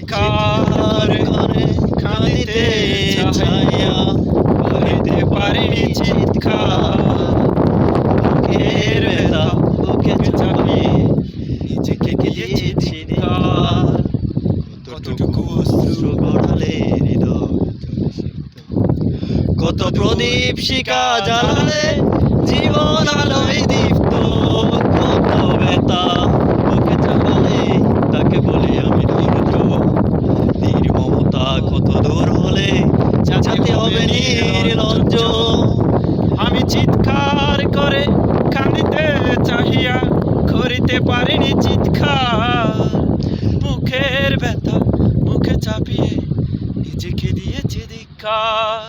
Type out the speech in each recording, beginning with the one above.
চিৎকার করে কাঁদিতে চাহিয়া করিতে পারিনি চিৎকার। বুকের ব্যথা বুকে চাপিয়ে নিজেকে দিয়েছি চিৎকার। কতটুকু অশ্রু গড়ালে হৃদয় জলসিক্ত, কত প্রদীপ শিখা জ্বালালে জীবন আলোয় দীপ্ত। কত ব্যথা বুকে চাপালে তাকে বলি আমি ধৈর্য। নির্মমতা কত দূর হলে যাতে হবে নির্লজ্জ। আমি চিৎকার করে কাঁদিতে চাহিয়া করিতে পারিনি চিৎকার। মুখের ব্যথা মুখে চাপিয়ে নিজেকে দিয়েছি ধিক্কার।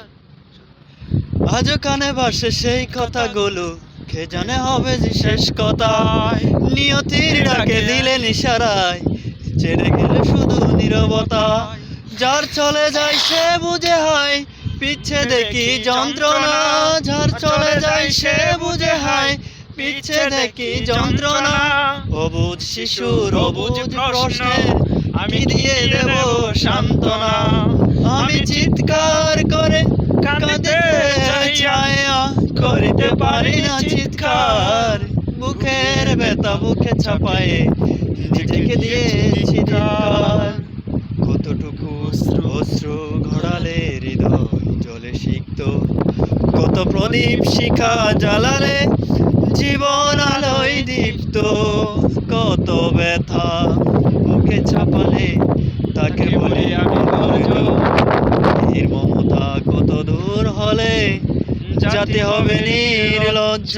আজও কানে ভাসে সেই কথাগুলো, কে জানে হবে যে শেষ কথায়। নিয়তির ডাকে দিলেন ইশারায়, ছেড়ে গেলে শুধু নীরবতা। যার চলে যায় সে বুঝে হয় পিছে দেখি যন্ত্রণা। যার চলে যায় সে বুঝে হয় পিছে দেখি যন্ত্রণা। অবুঝ শিশুর অবুঝ প্রশ্নে আমি দিয়ে দেব সান্ত্বনা। আমি চিৎকার করে কাঁদিতে চাহিয়া করিতে পারি না চিৎকার। বুকের ব্যথা বুকে চাপায়ে নিজেকে দিয়েছি ধিক্কার। কতটুকু অশ্রু ঘোড়ালে হৃদয় জলে সিক্ত, কত প্রদীপ শিখা জ্বালালে জীবন আলোয় দীপ্ত। কত ব্যথা বুকে চাপালে তাকে বলি আমি ধৈর্য। নির্মমতা কত দূর হলে যাতে হবে নির্লজ্জ।